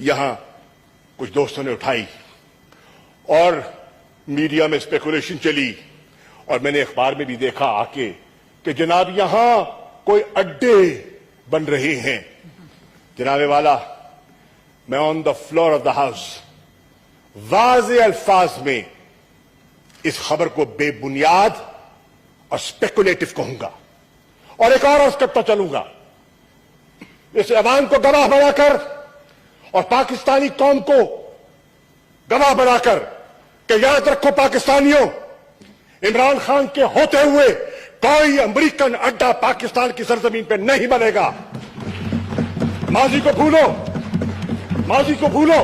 यहां कुछ दोस्तों ने उठाई और मीडिया में स्पेकुलेशन चली और मैंने अखबार में भी देखा आके कि जनाब यहां कोई अड्डे बन रहे हैं। जनाबे वाला, मैं on the floor of the house वाज़े अल्फाज में इस खबर को बेबुनियाद और स्पेकुलेटिव कहूंगा और एक और अर्ज करता चलूंगा। इस ऐवान को गवाह बनाकर और पाकिस्तानी कौम को गवाह बनाकर कि याद रखो पाकिस्तानियों, इमरान खान के होते हुए कोई अमेरिकन अड्डा पाकिस्तान की सरजमीन पर नहीं बनेगा। माजी को भूलो,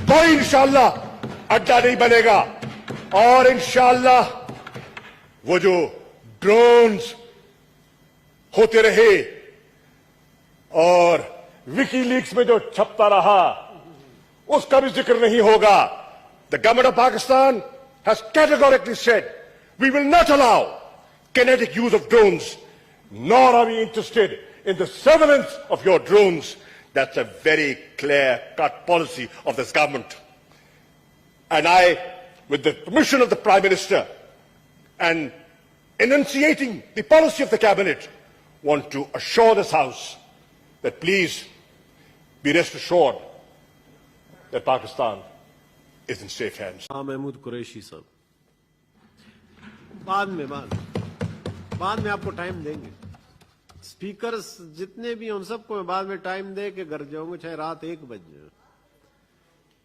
कोई इंशाअल्लाह अड्डा नहीं बनेगा। और इंशाअल्लाह वो जो ड्रोन्स होते रहे और विकीलीक्स में जो छपता रहा उसका भी जिक्र नहीं होगा। The government of Pakistan has categorically said we will not allow kinetic use of drones, nor are we interested in the surveillance of your drones. That's a very clear-cut policy of this government. And I, with the permission of the Prime Minister and enunciating the policy of the Cabinet, want to assure this House that please be rest assured that Pakistan is in safe hands. Mahmood Qureshi साहब, बाद में आपको time देंगे। Speakers जितने भी उन सबको मैं बाद में टाइम दे के घर जाऊंगा, चाहे रात 1 बजे।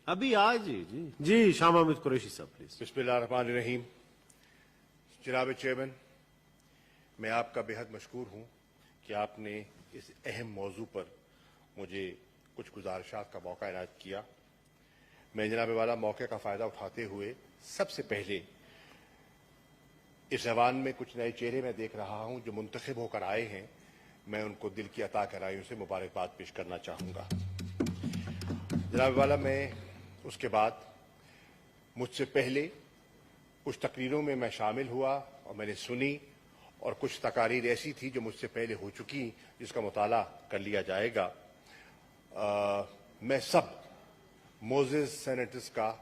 अभी आज जी शाह महमूद कुरैशी साहब प्लीज। बिस्मिल्लाहिर्रहमानिर्रहीम। जनाब चेयरमैन, मैं आपका बेहद मशकूर हूं कि आपने इस अहम मौजू पर मुझे कुछ गुजारिशात का मौका इनायत किया। मैं जनाब वाला मौके का फ़ायदा उठाते हुए सबसे पहले इस ऐवान में कुछ नए चेहरे मैं देख रहा हूं जो मुंतखब होकर आए हैं। मैं उनको दिल की अता गहराइयों से मुबारकबाद पेश करना चाहूँगा। जनाब वाला, मैं उसके बाद मुझसे पहले कुछ तकरीरों में मैं शामिल हुआ और मैंने सुनी और कुछ तकारीर ऐसी थी जो मुझसे पहले हो चुकी जिसका मुताला कर लिया जाएगा। मैं सब मोज़ेज़ सेनेटर्स का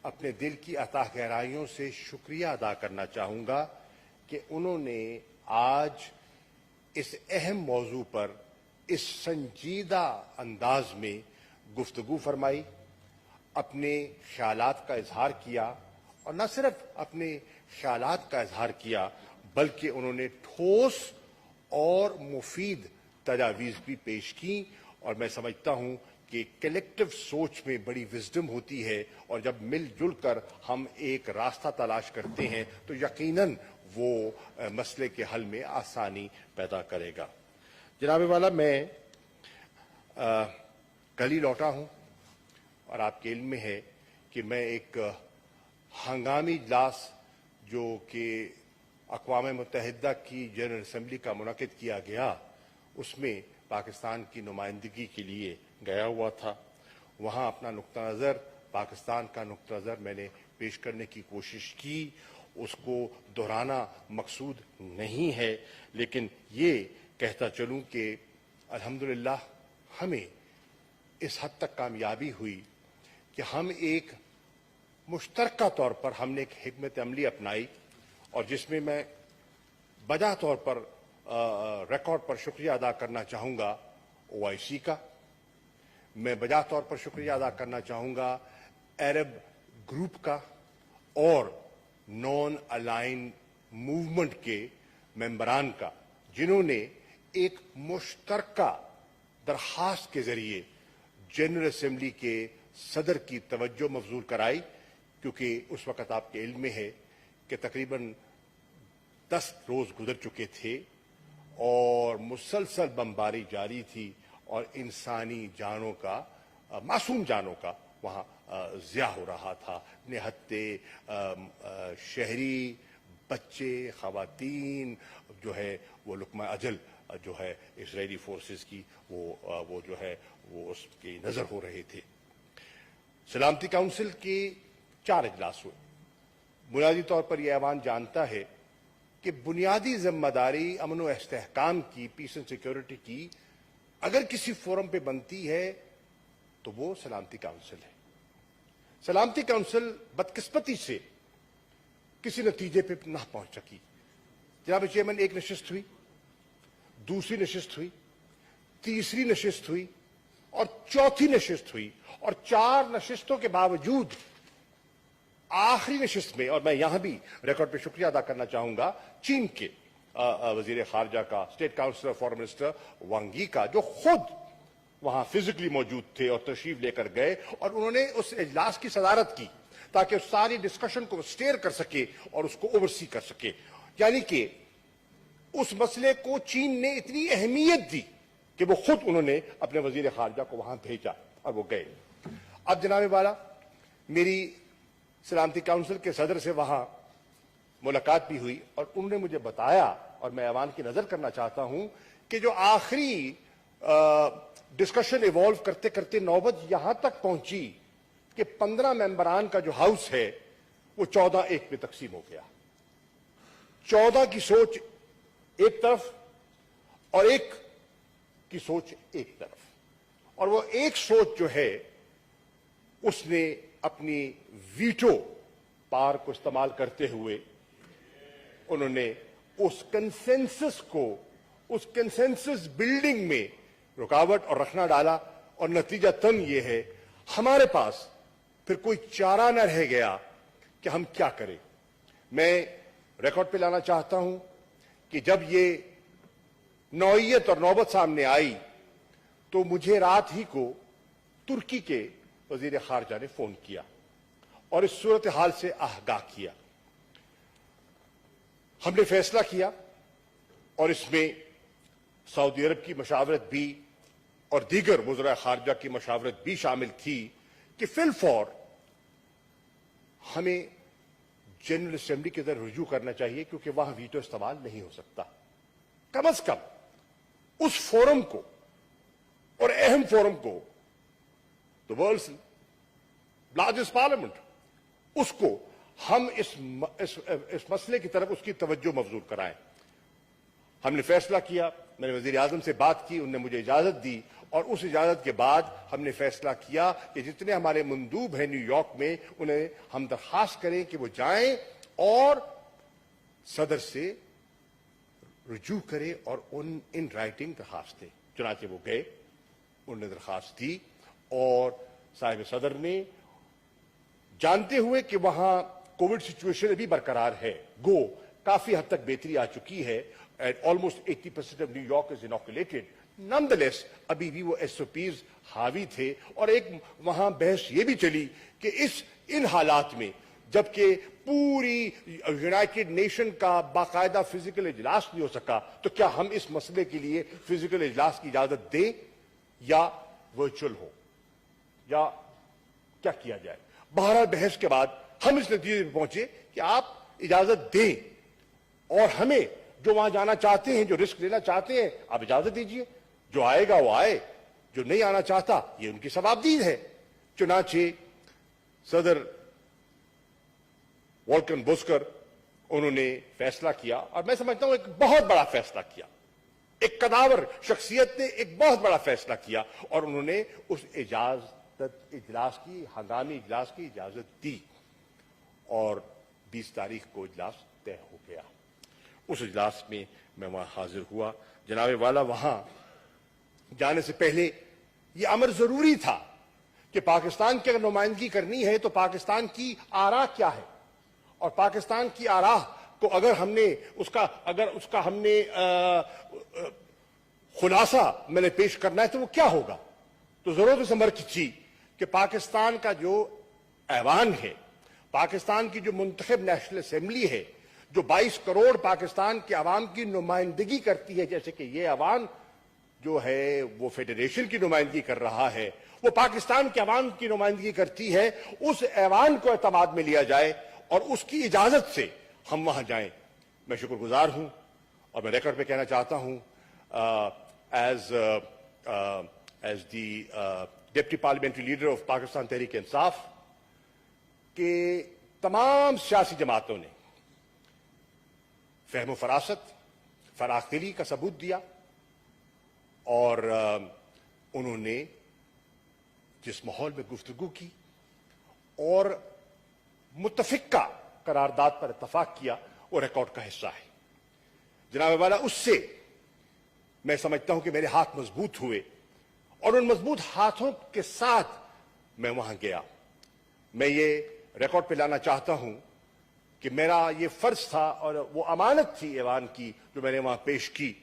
अपने दिल की अता गहराइयों से शुक्रिया अदा करना चाहूँगा कि उन्होंने आज इस अहम मौजू पर इस संजीदा अंदाज में गुफ्तगू फरमाई, अपने ख्यालात का इजहार किया और न सिर्फ अपने ख्यालात का इजहार किया बल्कि उन्होंने ठोस और मुफीद तजावीज़ भी पेश की। और मैं समझता हूं कि कलेक्टिव सोच में बड़ी विजडम होती है और जब मिलजुल कर हम एक रास्ता तलाश करते हैं तो यकीनन वो मसले के हल में आसानी पैदा करेगा। जनाब वाला, मैं कल ही लौटा हूं और आपके इल्म में है कि मैं एक हंगामी इजलास जो कि अक़वाम मुत्तहिदा की जनरल असम्बली का मुनक़िद किया गया उसमें पाकिस्तान की नुमाइंदगी के लिए गया हुआ था। वहाँ अपना नुक्ता नज़र, पाकिस्तान का नुक्ता नज़र मैंने पेश करने की कोशिश की। उसको दोहराना मकसूद नहीं है, लेकिन ये कहता चलूँ कि अल्हम्दुलिल्लाह हमें इस हद तक कामयाबी हुई कि हम एक मुश्तरका तौर पर हमने एक हिकमत अमली अपनाई और जिसमें मैं बजा तौर पर रिकॉर्ड पर शुक्रिया अदा करना चाहूँगा OIC का। मैं बजा तौर पर शुक्रिया अदा करना चाहूँगा अरब ग्रुप का और नॉन अलाइन मूवमेंट के मेंबरान का, जिन्होंने एक मुश्तरका दरखास्त के जरिए जनरल असम्बली के सदर की तवज्जो मबजूल कराई, क्योंकि उस वक़्त आपके इल्म में है कि तकरीबन 10 रोज़ गुजर चुके थे और मुसलसल बमबारी जारी थी और इंसानी जानों का, मासूम जानों का वहाँ ज़िया हो रहा था। निहत्ते शहरी बच्चे, ख़वातीन जो है वो लुक़मा अजल जो है इजरायली फोर्सेस की वो जो है वो उसकी नज़र हो रहे थे। सलामती काउंसिल के 4 इजलास हुए। बुनियादी तौर पर यह ऐवान जानता है कि बुनियादी जिम्मेदारी अमन व इस्तेहकाम की, पीस एंड सिक्योरिटी की अगर किसी फोरम पे बनती है تو وہ سلامتی کاؤنسل ہے. سلامتی کاؤنسل بدقسمتی سے کسی نتیجے پہ نہ پہنچ سکی. جناب چیئرمین، ایک نشست ہوئی، دوسری نشست ہوئی، تیسری نشست ہوئی اور چوتھی نشست ہوئی، اور 4 نشستوں کے باوجود آخری نشست میں، اور میں یہاں بھی ریکارڈ پہ شکریہ ادا کرنا چاہوں گا چین کے وزیر خارجہ کا، اسٹیٹ کاؤنسلر فارن منسٹر وانگ یی کا، جو خود وہاں فزیکلی موجود تھے اور تشریف لے کر گئے، اور انہوں نے اس اجلاس کی صدارت کی تاکہ اس ساری ڈسکشن کو سٹیئر کر سکے اور اس کو اوورسی کر سکے. یعنی کہ اس مسئلے کو چین نے اتنی اہمیت دی کہ وہ خود انہوں نے اپنے وزیر خارجہ کو وہاں بھیجا اور وہ گئے. اب جناب والا، میری سلامتی کاؤنسل کے صدر سے وہاں ملاقات بھی ہوئی، اور انہوں نے مجھے بتایا، اور میں ایوان کی نظر کرنا چاہتا ہوں کہ جو آخری ڈسکشن ایوالو کرتے کرتے نوبت یہاں تک پہنچی کہ 15 ممبران کا جو ہاؤس ہے وہ 14-1 میں تقسیم ہو گیا. 14 کی سوچ ایک طرف اور 1 کی سوچ ایک طرف، اور وہ ایک سوچ جو ہے اس نے اپنی ویٹو پار کو استعمال کرتے ہوئے انہوں نے اس کنسنسس کو، اس کنسنسس بلڈنگ میں رکاوٹ اور رکھنا ڈالا، اور نتیجہ تن یہ ہے ہمارے پاس پھر کوئی چارہ نہ رہ گیا کہ ہم کیا کریں. میں ریکارڈ پہ لانا چاہتا ہوں کہ جب یہ نوعیت اور نوبت سامنے آئی تو مجھے رات ہی کو ترکی کے وزیر خارجہ نے فون کیا اور اس صورتحال سے آگاہ کیا. ہم نے فیصلہ کیا، اور اس میں سعودی عرب کی مشاورت بھی اور دیگر وزراء خارجہ کی مشاورت بھی شامل تھی کہ فی الفور ہمیں جنرل اسمبلی کی طرف رجوع کرنا چاہیے، کیونکہ وہاں ویٹو استعمال نہیں ہو سکتا. کم از کم اس فورم کو، اور اہم فورم کو، the world's largest parliament، اس کو ہم اس مسئلے کی طرف اس کی توجہ مبذول کرائیں. ہم نے فیصلہ کیا، میں نے وزیر اعظم سے بات کی، انہوں نے مجھے اجازت دی، اور اس اجازت کے بعد ہم نے فیصلہ کیا کہ جتنے ہمارے مندوب ہیں نیو یارک میں انہیں ہم درخواست کریں کہ وہ جائیں اور صدر سے رجوع کریں اور ان رائٹنگ درخواست دیں. چنانچہ وہ گئے، انہوں نے درخواست دی، اور صاحب صدر نے جانتے ہوئے کہ وہاں کووڈ سچویشن ابھی برقرار ہے، گو کافی حد تک بہتری آ چکی ہے، almost 80% of New York is inoculated. Nonetheless, ابھی بھی وہ SOPs حاوی تھے، اور ایک وہاں بحث یہ بھی چلی کہ ان حالات میں جبکہ پوری یونائٹڈ نیشن کا باقاعدہ فزیکل اجلاس نہیں ہو سکا، تو کیا ہم اس مسئلے کے لیے فزیکل اجلاس کی اجازت دیں یا ورچوئل ہو، یا کیا کیا جائے. بہرحال بحث کے بعد ہم اس نتیجے پہ پہنچے کہ آپ اجازت دیں، اور ہمیں جو وہاں جانا چاہتے ہیں، جو رسک لینا چاہتے ہیں، آپ اجازت دیجئے، جو آئے گا وہ آئے، جو نہیں آنا چاہتا یہ ان کی ثوابدید ہے. چنانچہ صدر والکن بوسکر انہوں نے فیصلہ کیا، اور میں سمجھتا ہوں ایک بہت بڑا فیصلہ کیا، ایک قداور شخصیت نے ایک بہت بڑا فیصلہ کیا، اور انہوں نے اس اجلاس کی، ہنگامی اجلاس کی اجازت دی، اور 20 تاریخ کو اجلاس طے ہو گیا. اس اجلاس میں میں وہاں حاضر ہوا. جناب والا، وہاں جانے سے پہلے یہ امر ضروری تھا کہ پاکستان کی اگر نمائندگی کرنی ہے تو پاکستان کی آراء کیا ہے، اور پاکستان کی آراء کو اگر ہم نے اس کا ہم نے خلاصہ میں نے پیش کرنا ہے تو وہ کیا ہوگا. تو ضرورت اس امر کی تھی کہ پاکستان کا جو ایوان ہے، پاکستان کی جو منتخب نیشنل اسمبلی ہے، جو 22 کروڑ پاکستان کے عوام کی نمائندگی کرتی ہے، جیسے کہ یہ عوام جو ہے وہ فیڈریشن کی نمائندگی کر رہا ہے، وہ پاکستان کے عوام کی نمائندگی کرتی ہے، اس ایوان کو اعتماد میں لیا جائے اور اس کی اجازت سے ہم وہاں جائیں. میں شکر گزار ہوں، اور میں ریکارڈ پہ کہنا چاہتا ہوں as the deputy parliamentary leader of Pakistan Tehreek Insaf کہ تمام سیاسی جماعتوں نے فہم و فراست، فراخ دلی کا ثبوت دیا، اور انہوں نے जिस माहौल में गुफ्तगू की और मुत्तफिका करारदाद पर इत्तफाक किया, वो रिकॉर्ड का हिस्सा है। जनाब वाला, उससे मैं समझता हूं कि मेरे हाथ मजबूत हुए और उन मजबूत हाथों के साथ मैं वहां गया। मैं ये रिकॉर्ड पे लाना चाहता हूं कि मेरा ये फर्ज था और वो अमानत थी ऐवान की जो मैंने वहां पेश की,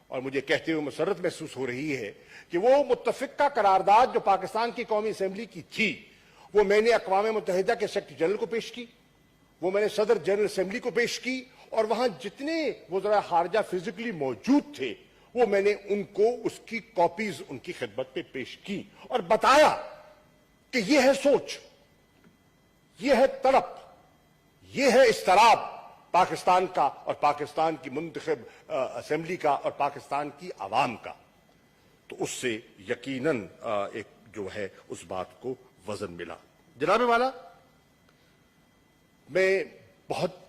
और मुझे कहते हुए मसरत महसूस हो रही है कि वो मुत्तफिका करारदाद जो पाकिस्तान की कौमी असेंबली की थी, वो मैंने अक़वाम मुत्तहिदा के सेक्रेटरी जनरल को पेश की, वो मैंने सदर जनरल असेंबली को पेश की, और वहां जितने वज़रा खारजा फिजिकली मौजूद थे वो मैंने उनको उसकी कॉपीज उनकी खिदमत पे पेश की और बताया कि ये है सोच, ये है तड़प, ये है इस्तराब पाकिस्तान का और पाकिस्तान की मुंतखब असेंबली का और पाकिस्तान की आवाम का। तो उससे यकीनन एक जो है उस बात को वजन मिला। जनाब वाला, मैं बहुत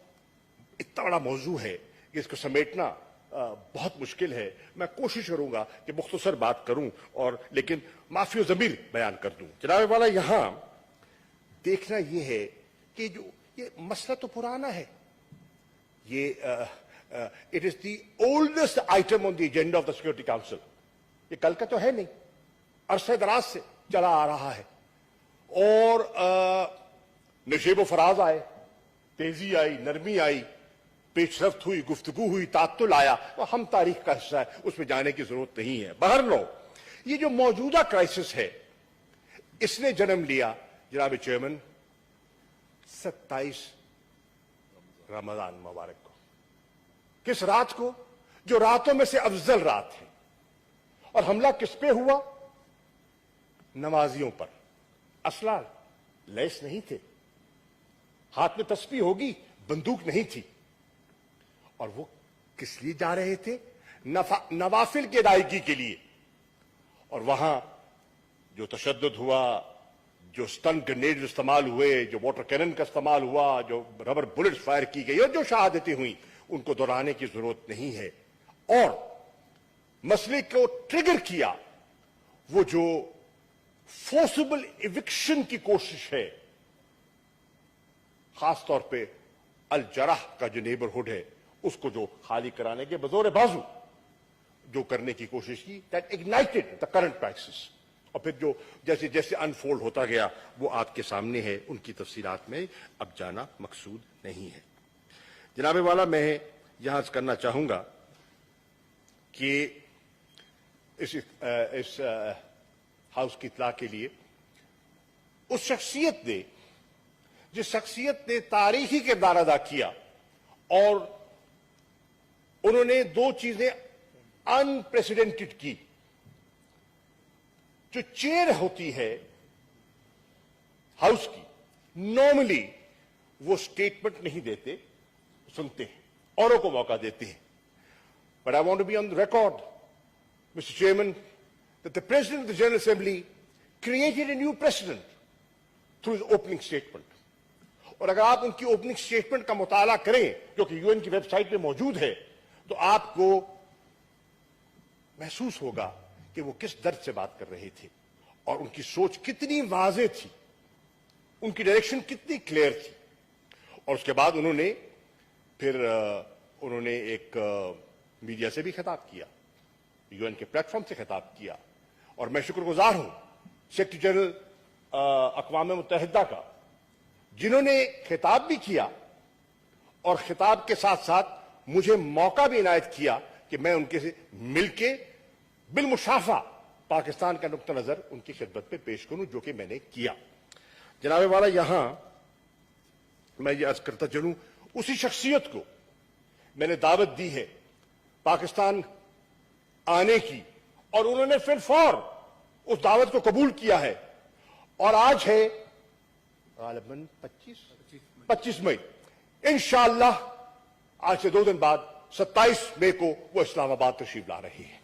इतना बड़ा मौजू है कि इसको समेटना बहुत मुश्किल है। मैं कोशिश करूंगा कि मुख्तसर बात करूं और लेकिन माफी ज़मीर बयान कर दूं। जनाब वाला, यहां देखना यह है कि जो ये मसला तो पुराना है, ये it is the oldest item on the agenda of the security council. ये कल का तो है नहीं, अरसे दराज से चला आ रहा है, और नशेब फराज आए, तेजी आई, नरमी आई, पेशरफ्त हुई, गुफ्तगू हुई, तात्तुल आया, तो हम तारीख का हिस्सा है, उसमें जाने की जरूरत नहीं है। बहरनो, ये जो मौजूदा क्राइसिस है इसने जन्म लिया जनाब चेयरमैन 27 रमजान मुबारक को। किस रात को? जो रातों में से अफजल रात है। और हमला किस पे हुआ? नमाजियों पर। असला लैस नहीं थे, हाथ में तस्बीह होगी, बंदूक नहीं थी, और वो किस लिए जा रहे थे? नवाफिल की अदायगी के लिए। और वहां जो तशद्दुद हुआ, जो स्टन ग्रेनेड इस्तेमाल हुए, जो वाटर कैनन का इस्तेमाल हुआ, जो रबर बुलेट्स फायर की गई और जो शहादतें हुई, उनको दोहराने की जरूरत नहीं है। और मसले को ट्रिगर किया वो जो फोर्सिबल इविक्शन की कोशिश है, खासतौर पे अल जराह का जो नेबरहुड है उसको जो खाली कराने के बजोर बाजू जो करने की कोशिश की, that ignited the current crisis. और फिर जो जैसे जैसे अनफोल्ड होता गया वो आपके सामने है, उनकी तफसीलात में अब जाना मकसूद नहीं है। जनाब वाला, मैं यहां करना चाहूंगा कि इस हाउस की इत्ला के लिए उस शख्सियत ने, जिस शख्सियत ने तारीखी किरदार अदा किया, और उन्होंने दो चीजें अनप्रेसिडेंटेड की। जो चेयर होती है हाउस की, नॉर्मली वो स्टेटमेंट नहीं देते, सुनते हैं, औरों को मौका देते हैं। But I want to be on the record, mister chairman, that the president of the general assembly created a new president through his opening statement. और अगर आप उनकी ओपनिंग स्टेटमेंट का मुताला करें, जो कि यूएन की वेबसाइट पे मौजूद है, तो आपको महसूस होगा कि वो किस दर्द से बात कर रहे थे और उनकी सोच कितनी वाज़ेह थी, उनकी डायरेक्शन कितनी क्लियर थी। और उसके बाद उन्होंने एक मीडिया से भी खिताब किया, यूएन के प्लेटफॉर्म से खिताब किया, और मैं शुक्रगुजार हूं सेक्रेटरी जनरल अक़वाम मुत्तहिदा का, जिन्होंने खिताब भी किया और खिताब के साथ साथ मुझे मौका भी इनायत किया कि मैं उनके से मिलके बिलमुशाफा पाकिस्तान का नुक्ता नजर उनकी खिदमत पे पेश करूं, जो कि मैंने किया। जनाब वाला, यहां मैं ये अर्ज करता चलूं, उसी शख्सियत को मैंने दावत दी है पाकिस्तान आने की, और उन्होंने फिर फौर उस दावत को कबूल किया है। और आज है गालिबन 25 मई, इंशाअल्लाह आज से 2 दिन बाद 27 मई को वो इस्लामाबाद तशरीफ ला रही है।